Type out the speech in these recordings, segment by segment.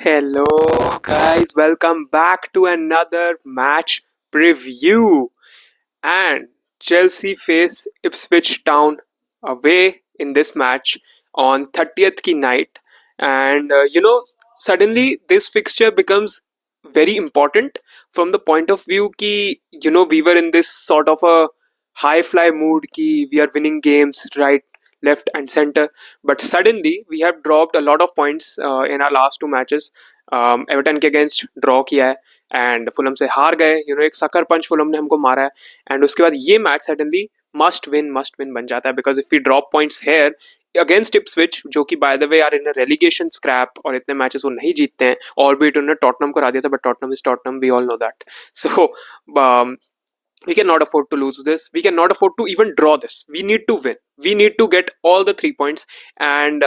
Hello, guys. Welcome back to another match preview. And Chelsea face Ipswich Town away in this match on 30th ki night. And suddenly this fixture becomes very important from the point of view ki we were in this sort of a high fly mood ki we are winning games right, left and center, but suddenly we have dropped a lot of points in our last two matches. Everton के against draw किया है and Fulham से हार गए. एक sucker पंच Fulham ने हमको मारा है एंड उसके बाद ये मैच सडनली मस्ट विन बन जाता है because if we drop points here against Ipswich जो कि by the way are in a relegation scrap और इतने मैचेस वो नहीं जीतते हैं, और भी उन्होंने टॉटनम को हरा दिया था, but Tottenham is Tottenham, we all know that. So we cannot afford to lose this. We cannot afford to even draw this. We need to win. We need to get all the 3 points. And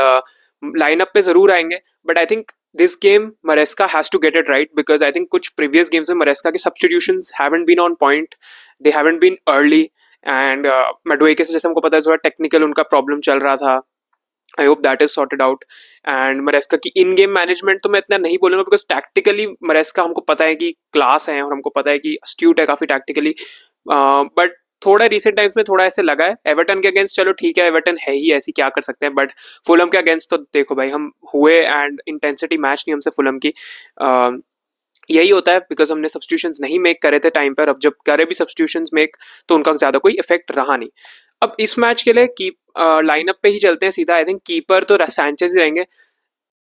lineup पे जरूर आएंगे, but I think this game Maresca has to get it right because I think कुछ previous games में Maresca के substitutions haven't been on point. They haven't been early. And Madueke से जैसे हमको पता है थोड़ा technical उनका problem चल रहा था. I hope that is sorted out. And मरेस्का की इन गेम मैनेजमेंट तो मैं इतना नहीं बोलूंगा बिकॉज टैक्टिकली मरेस्का हमको पता है कि क्लास है और हमको पता है कि अस्ट्यूट है काफी टैक्टिकली, बट थोड़ा रिसेंट टाइम्स में थोड़ा ऐसे लगा है. एवर्टन के अगेंस्ट चलो ठीक है, एवर्टन है ही ऐसी, क्या कर सकते हैं, बट फुलम के अगेंस्ट तो देखो भाई हम हुए एंड इंटेंसिटी मैच नहीं हमसे फुलम की. यही होता है बिकॉज हमने सब्स्टिट्यूशंस नहीं मेक करे थे टाइम पर. अब जब करे भी सब्स्टिट्यूशंस मेक तो उनका ज्यादा कोई इफेक्ट रहा नहीं. अब इस मैच के लिए की लाइनअप पे ही चलते हैं सीधा. आई थिंक कीपर तो सैंचेज ही रहेंगे.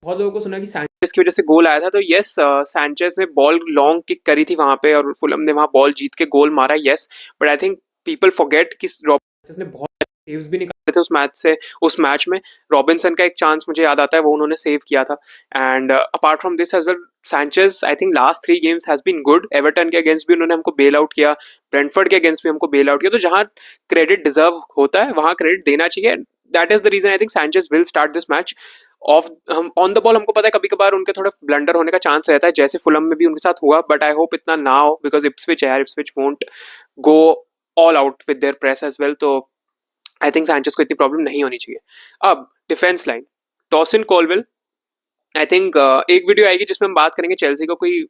बहुत लोगों को सुना कि सैंचेज की वजह से गोल आया था, तो यस सैंचेज ने बॉल लॉन्ग किक करी थी वहां पे और फुलम ने वहां बॉल जीत के गोल मारा, yes. But I think people forget कि रॉबर्ट्स ने बहुत सेव्स भी निकाले थे उस मैच में. रॉबिन्सन का एक चांस मुझे याद आता है, वो उन्होंने सेव किया था. And apart from this as well Sanchez I think last 3 games has been good. Everton के अगेंस्ट भी उन्होंने हमको बेल आउट किया, ब्रेंटफोर्ड के अगेंस्ट भी हमको बेल आउट किया. तो जहां क्रेडिट डिजर्व होता है वहां क्रेडिट देना चाहिए. That is the reason I think Sanchez will start this match. Off हम ऑन द बॉल हमको पता है कभी कभार उनके थोड़ा ब्लंडर होने का चांस रहता है, जैसे फुलम में भी उनके साथ हुआ, बट आई होप इतना ना हो बिकॉज इप्सविच है, Ipswich won't go all out with their press as well. तो आई थिंक सैंचेज को इतनी प्रॉब्लम नहीं होनी चाहिए. अब डिफेंस लाइन, टॉसिन कोलविल. आई थिंक एक वीडियो आएगी जिसमें हम बात करेंगे चेल्सी को कोई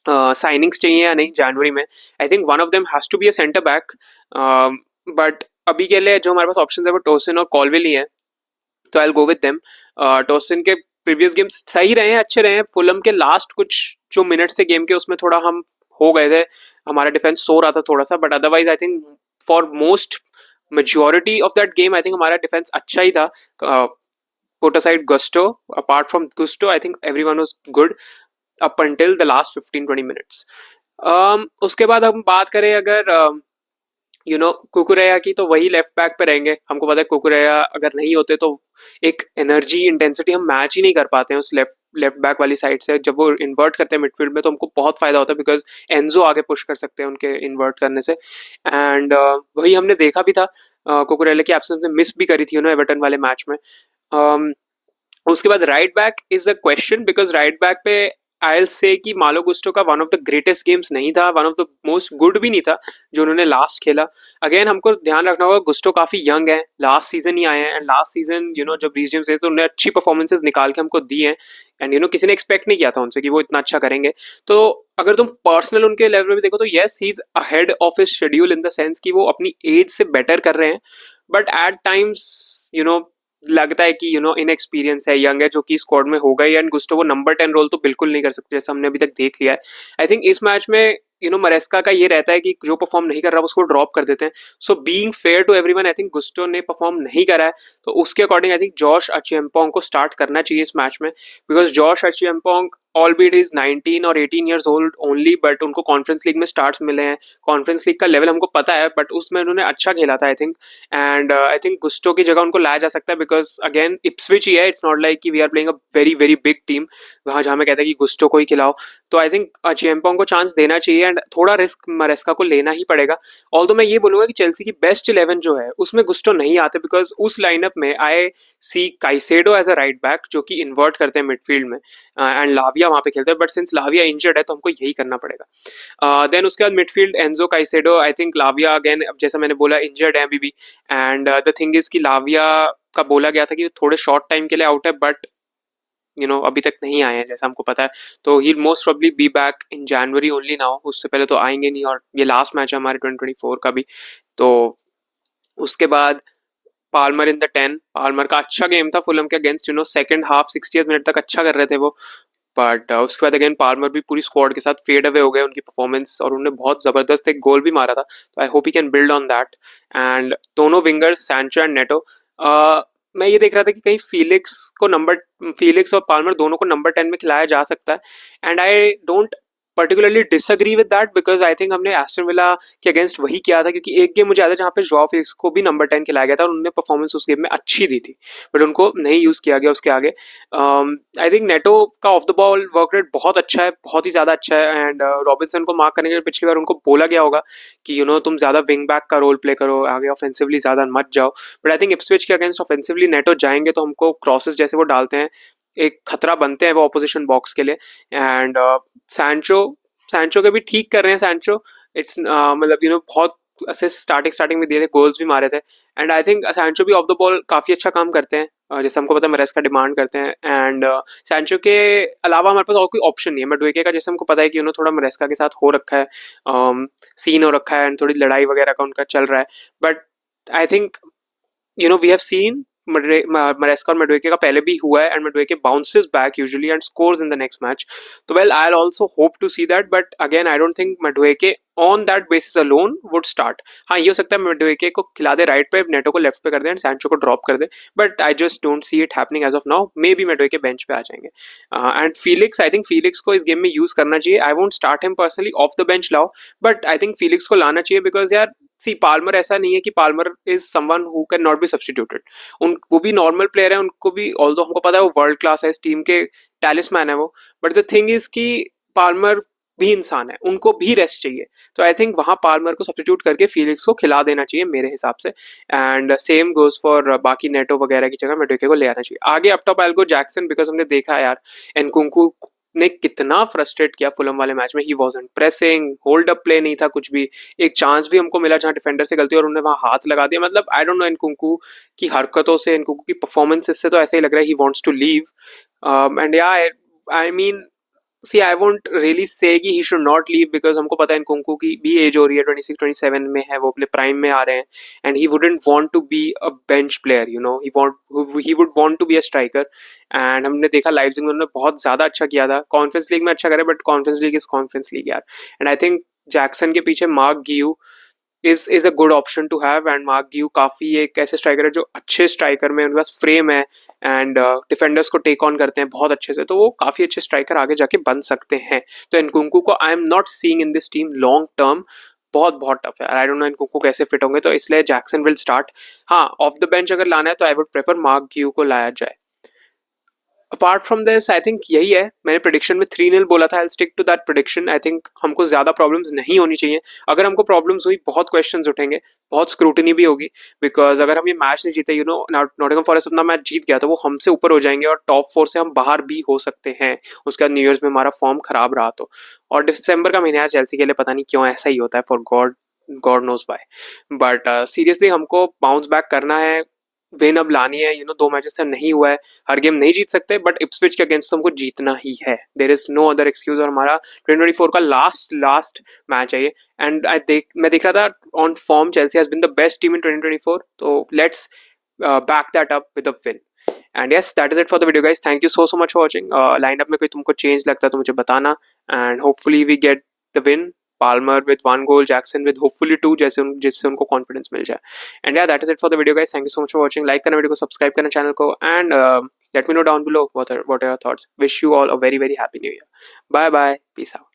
साइनिंग्स चाहिए या नहीं जनवरी में. I think one of them has to be a centre back, but अभी के लिए जो हमारे पास ऑप्शन है वो टॉसिन और कॉलविल ही है, तो I will go with them. Tosin के प्रीवियस गेम्स सही रहे हैं, अच्छे रहे हैं. फुलम के लास्ट कुछ जो मिनट्स थे गेम के उसमें थोड़ा हम हो गए थे, हमारा डिफेंस सो रहा था थोड़ा सा, but otherwise I think for most majority of that game I think हमारा डिफेंस अच्छा ही था. Put aside Gusto, apart from Gusto I think everyone was good up until the last 15-20 minutes. उसके बाद हम बात करें अगर कुकुरेया की, तो वही लेफ्ट बैक पे रहेंगे. हमको पता है कुकुरेया अगर नहीं होते तो एक एनर्जी इंटेंसिटी हम मैच ही नहीं कर पाते हैं उस लेफ्ट बैक वाली साइड से. जब वो इन्वर्ट करते हैं मिडफील्ड में तो हमको बहुत फायदा होता है बिकॉज एंजो आगे पुश कर सकते हैं उनके इन्वर्ट करने से. एंड वही हमने देखा भी था, कुकुरेला की एब्सेंस में मिस भी करी थी एवर्टन वाले मैच में. उसके बाद right back is a question because right back पे आई विल से कि मालो गुस्टो का one of the greatest games नहीं था, one of the most good भी नहीं था जो उन्होंने लास्ट खेला. अगेन हमको ध्यान रखना होगा गुस्टो काफी यंग है, लास्ट सीजन ही आए हैं, एंड लास्ट सीजन जब रीस जेम्स तो उन्होंने अच्छी परफॉर्मेंसेस निकाल के हमको दी हैं. एंड किसी ने एक्सपेक्ट नहीं किया था उनसे कि वो इतना अच्छा करेंगे. तो अगर तुम पर्सनल उनके लेवल में भी देखो तो yes he is ahead of his schedule in the sense कि वो अपनी एज से बेटर कर रहे हैं, बट एट टाइम्स लगता है कि इनएक्सपीरियंस है, यंग है, जो कि स्क्वाड में होगा ही. एंड गुस्टो वो नंबर 10 रोल तो बिल्कुल नहीं कर सकते जैसा हमने अभी तक देख लिया है. आई थिंक इस मैच में मरेस्का का ये रहता है कि जो परफॉर्म नहीं कर रहा उसको ड्रॉप कर देते हैं. So being fair to everyone I think Gusto ने परफॉर्म नहीं करा है, तो उसके according I think Josh Acheampong को स्टार्ट करना चाहिए इस मैच में because Josh Acheampong albeit is 19 और 18 ईयर्स ओल्ड ओनली, बट उनको कॉन्फ्रेंस लीग में स्टार्ट्स मिले हैं. कॉन्फ्रेंस लीग का लेवल हमको पता है, बट उसमें उन्होंने अच्छा खेला था I think. And I think Gusto की जगह उनको लाया जा सकता है बिकॉज अगेन इप्सविच ही है, इट्स नॉट लाइक कि we are playing a very very big team वहाँ जहाँ मैं कहता है कि गुस्टो को ही खिलाओ. तो आई थिंक अचिएम्पोंग को चांस देना चाहिए एंड थोड़ा रिस्क मरेस्का को लेना ही पड़ेगा. ऑल्दो मैं ये बोलूंगा कि चेल्सी की बेस्ट 11 जो है उसमें गुस्टो नहीं आते बिकॉज उस लाइनअप में I see Caicedo as a right back जो कि इन्वर्ट करते हैं मिडफील्ड में, एंड लाविया वहां पे खेलते हैं, बट सिंस लाविया इंजर्ड है तो हमको यही करना पड़ेगा. देन उसके बाद midfield Enzo Caicedo. I think लाविया again जैसा मैंने बोला इंजर्ड है अभी भी, एंड द थिंग इज कि लाविया का बोला गया था कि थोड़े शॉर्ट टाइम के लिए आउट है, बट अभी तक नहीं आए हैं जैसा हमको पता है, तो he most probably be back in January only now, उससे पहले तो आएंगे नहीं, और ये लास्ट मैच है हमारे 2024 का भी। तो उसके बाद पाल्मर इन द 10। पाल्मर का अच्छा गेम था फुलम के against, second half 60th minute तक अच्छा कर रहे थे वो, बट उसके बाद अगेन पाल्मर भी पूरी स्क्वाड के साथ फेड अवे हो गए उनकी परफॉर्मेंस, और उन्होंने बहुत जबरदस्त एक गोल भी मारा था, तो I hope he can build on that. And दोनों विंगर्स सैंचो एंड नेटो, मैं ये देख रहा था कि कहीं फीलिक्स और पाल्मर दोनों को नंबर 10 में खिलाया जा सकता है, and I don't particularly disagree with that, because I think हमने एस्टन विला के अगेंस्ट वही किया था, क्योंकि एक गेम मुझे याद है जहाँ पे जॉ फिलिक्स को भी नंबर 10 खिलाया गया था और उन्होंने परफॉर्मेंस उस गेम में अच्छी दी थी, बट उनको नहीं यूज किया गया उसके आगे। आई थिंक नेटो का of the ball work rate बहुत अच्छा है, बहुत ही ज्यादा अच्छा है, एंड रॉबिन्सन को मार्क करने के लिए पिछली बार उनको बोला गया होगा कि तुम ज्यादा विंग बैक का रोल प्ले करो, आगे ऑफेंसिवली ज्यादा मत जाओ, बट आई थिंक इप्सविच के अगेंस्ट ऑफेंसिवली नेटो जाएंगे तो हमको क्रॉसेस जैसे वो डालते हैं एक खतरा बनते हैं वो ऑपोजिशन बॉक्स के लिए। एंड सैंचो सैंचो के भी ठीक कर रहे हैं सैंचो, इट्स मतलब बहुत असिस्ट स्टार्टिंग में दिए थे, गोल्स भी मारे थे, एंड आई थिंक सैंचो भी ऑफ द बॉल काफी अच्छा काम करते हैं, जैसे हमको पता है मरेस्का डिमांड करते हैं, एंड सैंचो के अलावा हमारे पास और कोई ऑप्शन नहीं है। मडुएके का जैसे हमको पता है कि थोड़ा मरेस्का के साथ हो रखा है, सीन हो रखा है, एंड थोड़ी लड़ाई वगैरह का उनका चल रहा है, but I think we have seen Maresca और मडुएके का पहले भी हुआ है, and Madueke bounces back usually and scores in the next match, तो well I also hope to see that, but again I don't think Madueke on that basis alone would start. हाँ, ये हो सकता है मडुएके को खिला दे right पे, नेटो को लेफ्ट पे कर दे एंड सैंचो को ड्रॉप कर दे, but I just don't see it happening as of now. Maybe Madueke bench पे आ जाएंगे, and Felix, I think Felix को इस गेम में यूज करना चाहिए। I won't start him personally, off the bench लाओ, बट आई थिंक फीलिक्स को लाना चाहिए, बिकॉज यार सी पाल्मर ऐसा नहीं है कि Palmer is someone who can not be substituted, वो भी नॉर्मल प्लेयर है, उनको भी ऑल्दो हमको पता है वो वर्ल्ड क्लास है, इस टीम के टैलिस्मैन है वो, बट द थिंग इज कि पाल्मर भी इंसान है, उनको भी रेस्ट चाहिए, तो आई थिंक वहां पाल्मर को सब्स्टिट्यूट करके फीलिक्स को खिला देना चाहिए मेरे हिसाब से, एंड सेम गोज फॉर बाकी नेटो वगैरह की जगह मेडुके को ले आना चाहिए आगे। Up top I will go Jackson, because हमने देखा यार एनकुंकू ने कितना फ्रस्ट्रेट किया फुलम वाले मैच में, he wasn't pressing, hold up play नहीं था कुछ भी, एक चांस भी हमको मिला जहां डिफेंडर से गलती और उन्होंने वहां हाथ लगा दिया, मतलब आई डोंट नो एनकुंकू की हरकतों से, एनकुंकू की परफॉर्मेंस से तो ऐसा ही लग रहा है he wants to leave, and या I mean see I won't really say कि he should not leave, because हमको पता है इनकुंकू की भी एज हो रही है, 26-27 में है, वो अपने प्राइम में आ रहे हैं, and he wouldn't want to be a bench player, he would want to be a striker, and हमने देखा लाइप्जिग में उन्होंने बहुत ज्यादा अच्छा किया था, कॉन्फ्रेंस लीग में अच्छा करे, but conference league is conference league यार, एंड आई थिंक जैक्सन के पीछे Marc Guiu is a good option to have, and Marc Guiu काफी एक ऐसे स्ट्राइकर है जो अच्छे स्ट्राइकर में, उनके पास फ्रेम है, एंड डिफेंडर्स को टेक ऑन करते हैं बहुत अच्छे से, तो वो काफी अच्छे स्ट्राइकर आगे जाके बन सकते हैं, तो इनकुंकू को I am not seeing in this team long term, बहुत टफ है, आई डोंट नो इनकुंकू कैसे फिट होंगे, तो इसलिए जैक्सन विल स्टार्ट। हाँ, ऑफ द बेंच अगर लाना है तो I would prefer Marc Guiu को लाया जाए। Apart from this I think यही है, मैंने प्रिडिक्शन में 3-0 बोला था, I stick to that prediction. I think हमको ज्यादा प्रॉब्लम्स नहीं होनी चाहिए, अगर हमको प्रॉब्लम्स हुई बहुत क्वेश्चंस उठेंगे, बहुत स्क्रूटनी भी होगी, बिकॉज अगर हम ये मैच नहीं जीते, नॉटिंघम फॉरेस्ट अपना मैच जीत गया तो वो हमसे ऊपर हो जाएंगे और टॉप 4 से हम बाहर भी हो सकते हैं, उसके बाद न्यू ईयर्स में हमारा फॉर्म खराब रहा तो, और दिसंबर का महीना है चेल्सी के लिए, पता नहीं क्यों ऐसा ही होता है, for God knows why, but seriously हमको बाउंस बैक करना है, विन अब लानी है, 2 मैचेस से नहीं हुआ है, हर गेम नहीं जीत सकते, बट इप्सविच के अगेंस्ट तो हमको जीतना ही है, there is no other excuse, और हमारा 2024 का लास्ट मैच है ये, एंड मैं देख रहा था on form Chelsea has been the best team in 2024, तो let's back that up with a win. And yes, that is it for the video guys, thank you so much for watching. Line up में कोई तुमको change लगता है तो मुझे बताना, and hopefully we get the win, Palmer with 1 goal, Jackson with hopefully 2, जिससे उनको कॉन्फिडेंस मिल जाए। And yeah that is it for the video guys, thank you so much for watching, like करना वीडियो को, सब्सक्राइब करना channel को, and let me know down below what are your thoughts. Wish you all a very very happy new year, bye bye, peace out.